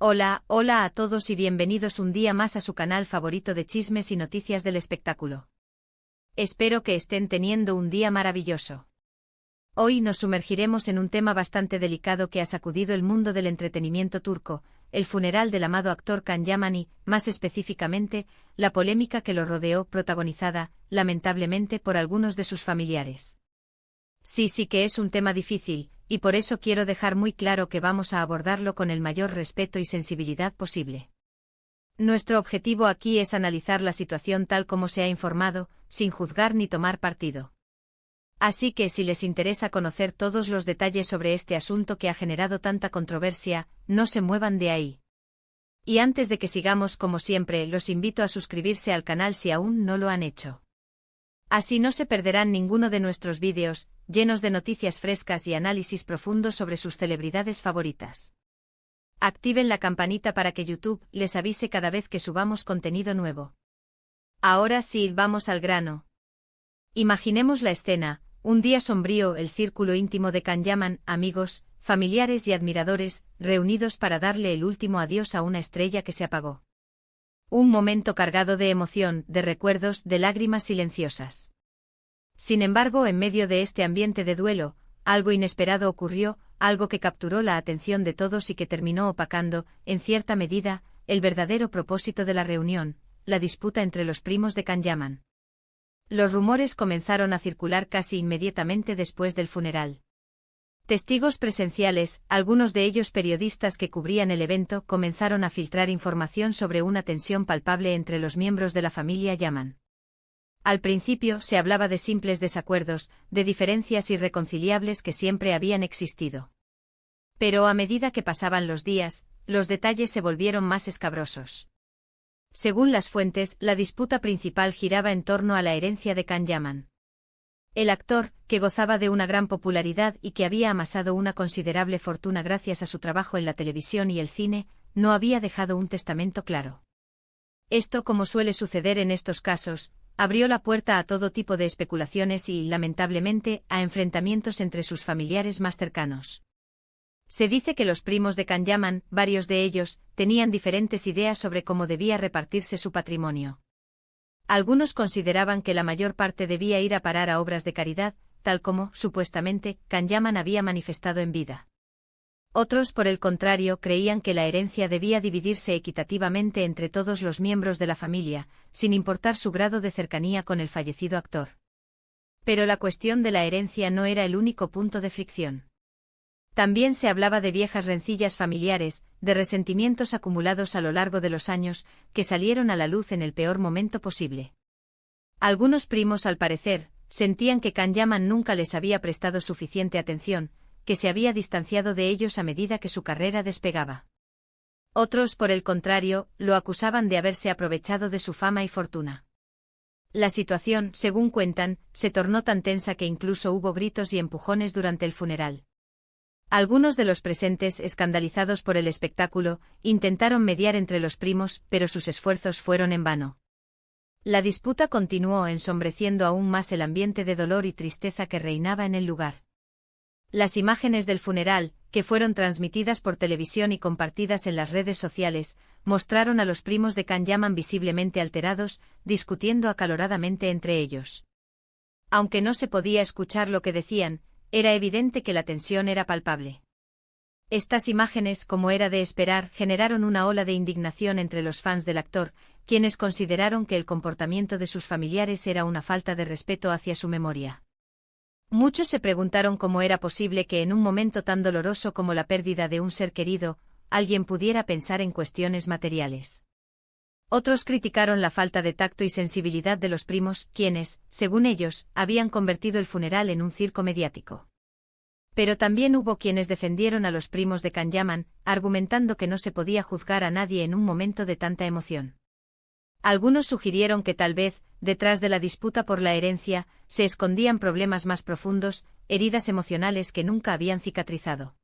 Hola a todos y bienvenidos un día más a su canal favorito de chismes y noticias del espectáculo. Espero que estén teniendo un día maravilloso. Hoy nos sumergiremos en un tema bastante delicado que ha sacudido el mundo del entretenimiento turco, el funeral del amado actor Can Yaman y, más específicamente, la polémica que lo rodeó, protagonizada, lamentablemente, por algunos de sus familiares. Sí que es un tema difícil, y por eso quiero dejar muy claro que vamos a abordarlo con el mayor respeto y sensibilidad posible. Nuestro objetivo aquí es analizar la situación tal como se ha informado, sin juzgar ni tomar partido. Así que si les interesa conocer todos los detalles sobre este asunto que ha generado tanta controversia, no se muevan de ahí. Y antes de que sigamos, como siempre, los invito a suscribirse al canal si aún no lo han hecho. Así no se perderán ninguno de nuestros vídeos, llenos de noticias frescas y análisis profundos sobre sus celebridades favoritas. Activen la campanita para que YouTube les avise cada vez que subamos contenido nuevo. Ahora sí, vamos al grano. Imaginemos la escena: un día sombrío, el círculo íntimo de Can Yaman, amigos, familiares y admiradores, reunidos para darle el último adiós a una estrella que se apagó. Un momento cargado de emoción, de recuerdos, de lágrimas silenciosas. Sin embargo, en medio de este ambiente de duelo, algo inesperado ocurrió, algo que capturó la atención de todos y que terminó opacando, en cierta medida, el verdadero propósito de la reunión: la disputa entre los primos de Can Yaman. Los rumores comenzaron a circular casi inmediatamente después del funeral. Testigos presenciales, algunos de ellos periodistas que cubrían el evento, comenzaron a filtrar información sobre una tensión palpable entre los miembros de la familia Yaman. Al principio se hablaba de simples desacuerdos, de diferencias irreconciliables que siempre habían existido. Pero a medida que pasaban los días, los detalles se volvieron más escabrosos. Según las fuentes, la disputa principal giraba en torno a la herencia de Can Yaman. El actor, que gozaba de una gran popularidad y que había amasado una considerable fortuna gracias a su trabajo en la televisión y el cine, no había dejado un testamento claro. Esto, como suele suceder en estos casos, abrió la puerta a todo tipo de especulaciones y, lamentablemente, a enfrentamientos entre sus familiares más cercanos. Se dice que los primos de Can Yaman, varios de ellos, tenían diferentes ideas sobre cómo debía repartirse su patrimonio. Algunos consideraban que la mayor parte debía ir a parar a obras de caridad, tal como, supuestamente, Can Yaman había manifestado en vida. Otros, por el contrario, creían que la herencia debía dividirse equitativamente entre todos los miembros de la familia, sin importar su grado de cercanía con el fallecido actor. Pero la cuestión de la herencia no era el único punto de fricción. También se hablaba de viejas rencillas familiares, de resentimientos acumulados a lo largo de los años, que salieron a la luz en el peor momento posible. Algunos primos, al parecer, sentían que Can Yaman nunca les había prestado suficiente atención, que se había distanciado de ellos a medida que su carrera despegaba. Otros, por el contrario, lo acusaban de haberse aprovechado de su fama y fortuna. La situación, según cuentan, se tornó tan tensa que incluso hubo gritos y empujones durante el funeral. Algunos de los presentes, escandalizados por el espectáculo, intentaron mediar entre los primos, pero sus esfuerzos fueron en vano. La disputa continuó, ensombreciendo aún más el ambiente de dolor y tristeza que reinaba en el lugar. Las imágenes del funeral, que fueron transmitidas por televisión y compartidas en las redes sociales, mostraron a los primos de Can Yaman visiblemente alterados, discutiendo acaloradamente entre ellos. Aunque no se podía escuchar lo que decían, era evidente que la tensión era palpable. Estas imágenes, como era de esperar, generaron una ola de indignación entre los fans del actor, quienes consideraron que el comportamiento de sus familiares era una falta de respeto hacia su memoria. Muchos se preguntaron cómo era posible que en un momento tan doloroso como la pérdida de un ser querido, alguien pudiera pensar en cuestiones materiales. Otros criticaron la falta de tacto y sensibilidad de los primos, quienes, según ellos, habían convertido el funeral en un circo mediático. Pero también hubo quienes defendieron a los primos de Can Yaman, argumentando que no se podía juzgar a nadie en un momento de tanta emoción. Algunos sugirieron que tal vez, detrás de la disputa por la herencia, se escondían problemas más profundos, heridas emocionales que nunca habían cicatrizado.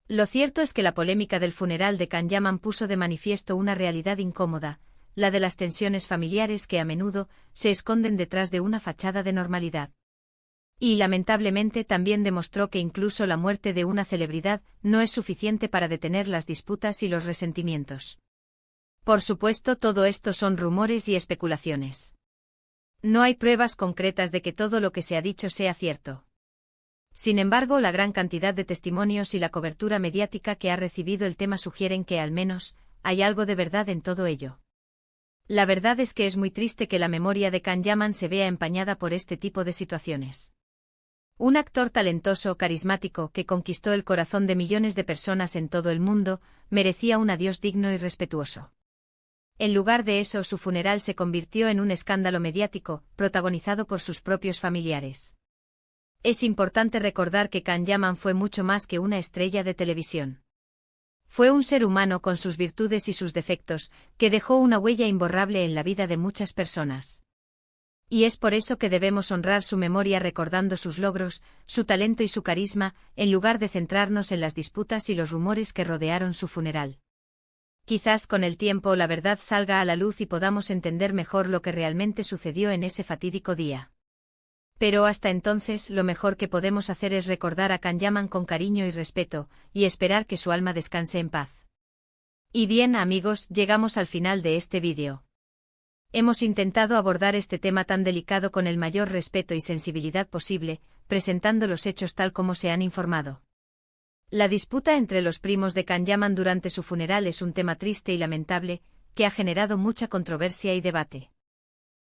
Lo cierto es que la polémica del funeral de Can Yaman puso de manifiesto una realidad incómoda, la de las tensiones familiares que a menudo se esconden detrás de una fachada de normalidad. Y lamentablemente también demostró que incluso la muerte de una celebridad no es suficiente para detener las disputas y los resentimientos. Por supuesto, todo esto son rumores y especulaciones. No hay pruebas concretas de que todo lo que se ha dicho sea cierto. Sin embargo, la gran cantidad de testimonios y la cobertura mediática que ha recibido el tema sugieren que, al menos, hay algo de verdad en todo ello. La verdad es que es muy triste que la memoria de Can Yaman se vea empañada por este tipo de situaciones. Un actor talentoso, carismático, que conquistó el corazón de millones de personas en todo el mundo, merecía un adiós digno y respetuoso. En lugar de eso, su funeral se convirtió en un escándalo mediático, protagonizado por sus propios familiares. Es importante recordar que Can Yaman fue mucho más que una estrella de televisión. Fue un ser humano con sus virtudes y sus defectos, que dejó una huella imborrable en la vida de muchas personas. Y es por eso que debemos honrar su memoria recordando sus logros, su talento y su carisma, en lugar de centrarnos en las disputas y los rumores que rodearon su funeral. Quizás con el tiempo la verdad salga a la luz y podamos entender mejor lo que realmente sucedió en ese fatídico día. Pero hasta entonces lo mejor que podemos hacer es recordar a Can Yaman con cariño y respeto, y esperar que su alma descanse en paz. Y bien, amigos, llegamos al final de este vídeo. Hemos intentado abordar este tema tan delicado con el mayor respeto y sensibilidad posible, presentando los hechos tal como se han informado. La disputa entre los primos de Can Yaman durante su funeral es un tema triste y lamentable, que ha generado mucha controversia y debate.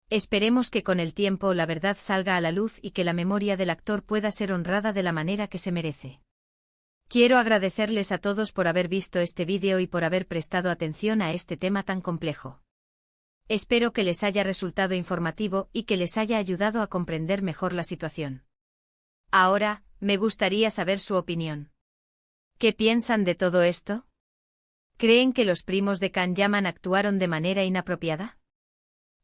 Esperemos que con el tiempo la verdad salga a la luz y que la memoria del actor pueda ser honrada de la manera que se merece. Quiero agradecerles a todos por haber visto este vídeo y por haber prestado atención a este tema tan complejo. Espero que les haya resultado informativo y que les haya ayudado a comprender mejor la situación. Ahora, me gustaría saber su opinión. ¿Qué piensan de todo esto? ¿Creen que los primos de Can Yaman actuaron de manera inapropiada?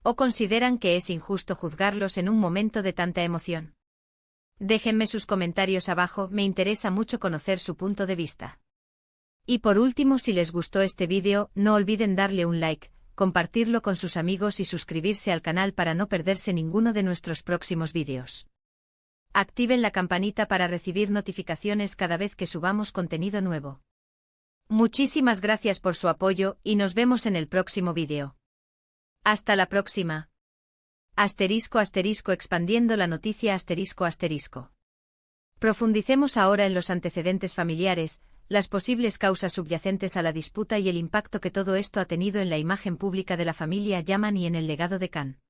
¿O consideran que es injusto juzgarlos en un momento de tanta emoción? Déjenme sus comentarios abajo, me interesa mucho conocer su punto de vista. Y por último, si les gustó este vídeo, no olviden darle un like, compartirlo con sus amigos y suscribirse al canal para no perderse ninguno de nuestros próximos vídeos. Activen la campanita para recibir notificaciones cada vez que subamos contenido nuevo. Muchísimas gracias por su apoyo y nos vemos en el próximo vídeo. Hasta la próxima. *** expandiendo la noticia ***. Profundicemos ahora en los antecedentes familiares, las posibles causas subyacentes a la disputa y el impacto que todo esto ha tenido en la imagen pública de la familia Yaman y en el legado de Can.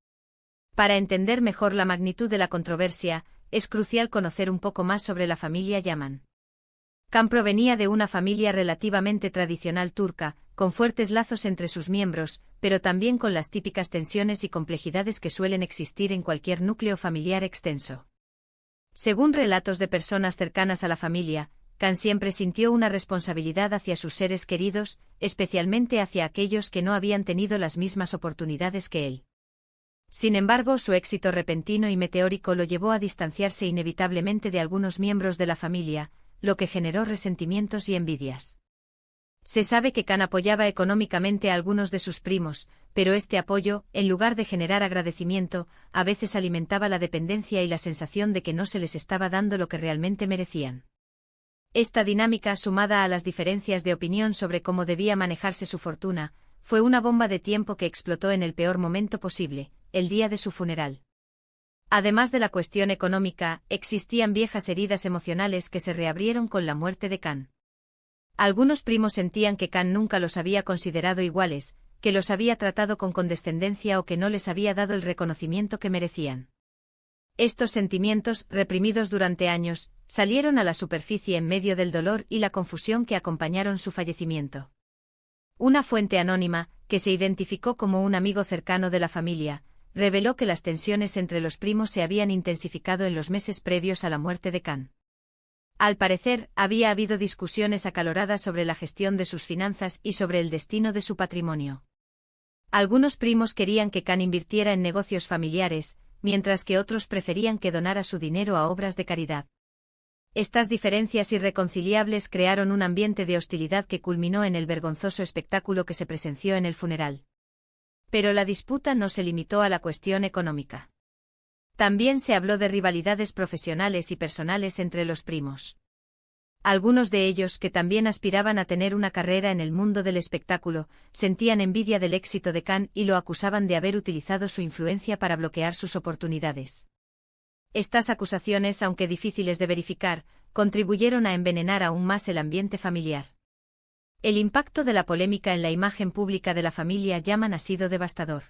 Para entender mejor la magnitud de la controversia, es crucial conocer un poco más sobre la familia Yaman. Can provenía de una familia relativamente tradicional turca, con fuertes lazos entre sus miembros, pero también con las típicas tensiones y complejidades que suelen existir en cualquier núcleo familiar extenso. Según relatos de personas cercanas a la familia, Can siempre sintió una responsabilidad hacia sus seres queridos, especialmente hacia aquellos que no habían tenido las mismas oportunidades que él. Sin embargo, su éxito repentino y meteórico lo llevó a distanciarse inevitablemente de algunos miembros de la familia, lo que generó resentimientos y envidias. Se sabe que Can apoyaba económicamente a algunos de sus primos, pero este apoyo, en lugar de generar agradecimiento, a veces alimentaba la dependencia y la sensación de que no se les estaba dando lo que realmente merecían. Esta dinámica, sumada a las diferencias de opinión sobre cómo debía manejarse su fortuna, fue una bomba de tiempo que explotó en el peor momento posible, el día de su funeral. Además de la cuestión económica, existían viejas heridas emocionales que se reabrieron con la muerte de Can. Algunos primos sentían que Can nunca los había considerado iguales, que los había tratado con condescendencia o que no les había dado el reconocimiento que merecían. Estos sentimientos, reprimidos durante años, salieron a la superficie en medio del dolor y la confusión que acompañaron su fallecimiento. Una fuente anónima, que se identificó como un amigo cercano de la familia, reveló que las tensiones entre los primos se habían intensificado en los meses previos a la muerte de Can. Al parecer, había habido discusiones acaloradas sobre la gestión de sus finanzas y sobre el destino de su patrimonio. Algunos primos querían que Can invirtiera en negocios familiares, mientras que otros preferían que donara su dinero a obras de caridad. Estas diferencias irreconciliables crearon un ambiente de hostilidad que culminó en el vergonzoso espectáculo que se presenció en el funeral. Pero la disputa no se limitó a la cuestión económica. También se habló de rivalidades profesionales y personales entre los primos. Algunos de ellos, que también aspiraban a tener una carrera en el mundo del espectáculo, sentían envidia del éxito de Khan y lo acusaban de haber utilizado su influencia para bloquear sus oportunidades. Estas acusaciones, aunque difíciles de verificar, contribuyeron a envenenar aún más el ambiente familiar. El impacto de la polémica en la imagen pública de la familia Yaman ha sido devastador.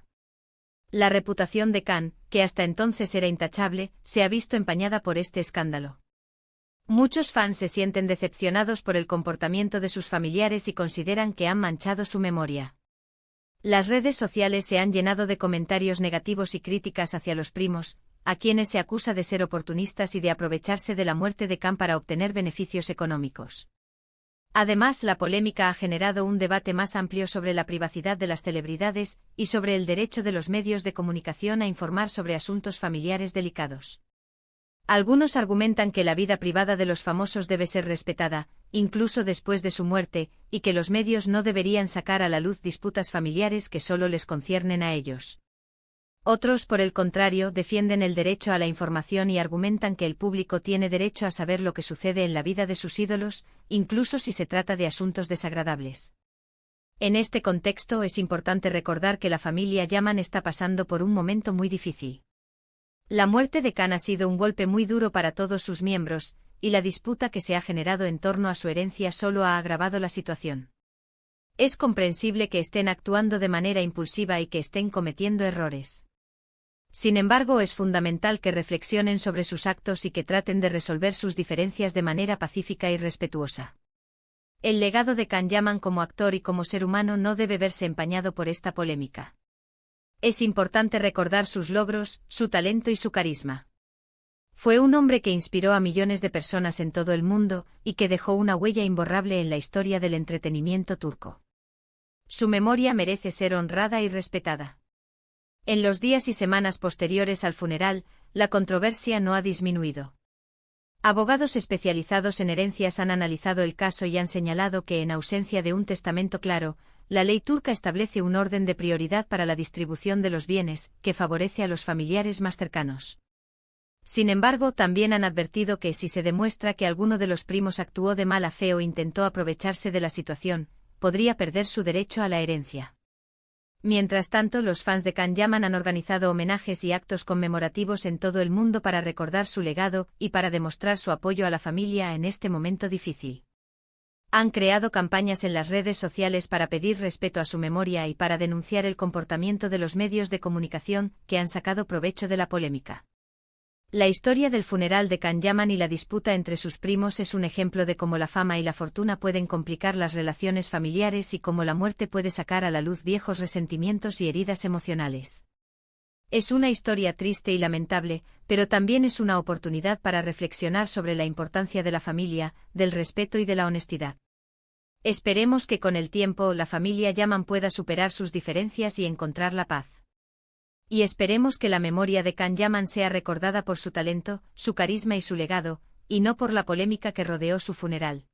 La reputación de Khan, que hasta entonces era intachable, se ha visto empañada por este escándalo. Muchos fans se sienten decepcionados por el comportamiento de sus familiares y consideran que han manchado su memoria. Las redes sociales se han llenado de comentarios negativos y críticas hacia los primos, a quienes se acusa de ser oportunistas y de aprovecharse de la muerte de Khan para obtener beneficios económicos. Además, la polémica ha generado un debate más amplio sobre la privacidad de las celebridades y sobre el derecho de los medios de comunicación a informar sobre asuntos familiares delicados. Algunos argumentan que la vida privada de los famosos debe ser respetada, incluso después de su muerte, y que los medios no deberían sacar a la luz disputas familiares que solo les conciernen a ellos. Otros, por el contrario, defienden el derecho a la información y argumentan que el público tiene derecho a saber lo que sucede en la vida de sus ídolos, incluso si se trata de asuntos desagradables. En este contexto es importante recordar que la familia Yaman está pasando por un momento muy difícil. La muerte de Khan ha sido un golpe muy duro para todos sus miembros, y la disputa que se ha generado en torno a su herencia solo ha agravado la situación. Es comprensible que estén actuando de manera impulsiva y que estén cometiendo errores. Sin embargo, es fundamental que reflexionen sobre sus actos y que traten de resolver sus diferencias de manera pacífica y respetuosa. El legado de Khan Yaman como actor y como ser humano no debe verse empañado por esta polémica. Es importante recordar sus logros, su talento y su carisma. Fue un hombre que inspiró a millones de personas en todo el mundo y que dejó una huella imborrable en la historia del entretenimiento turco. Su memoria merece ser honrada y respetada. En los días y semanas posteriores al funeral, la controversia no ha disminuido. Abogados especializados en herencias han analizado el caso y han señalado que, en ausencia de un testamento claro, la ley turca establece un orden de prioridad para la distribución de los bienes, que favorece a los familiares más cercanos. Sin embargo, también han advertido que si se demuestra que alguno de los primos actuó de mala fe o intentó aprovecharse de la situación, podría perder su derecho a la herencia. Mientras tanto, los fans de Khan Yaman han organizado homenajes y actos conmemorativos en todo el mundo para recordar su legado y para demostrar su apoyo a la familia en este momento difícil. Han creado campañas en las redes sociales para pedir respeto a su memoria y para denunciar el comportamiento de los medios de comunicación que han sacado provecho de la polémica. La historia del funeral de Khan Yaman y la disputa entre sus primos es un ejemplo de cómo la fama y la fortuna pueden complicar las relaciones familiares y cómo la muerte puede sacar a la luz viejos resentimientos y heridas emocionales. Es una historia triste y lamentable, pero también es una oportunidad para reflexionar sobre la importancia de la familia, del respeto y de la honestidad. Esperemos que con el tiempo la familia Yaman pueda superar sus diferencias y encontrar la paz. Y esperemos que la memoria de Khan Yaman sea recordada por su talento, su carisma y su legado, y no por la polémica que rodeó su funeral.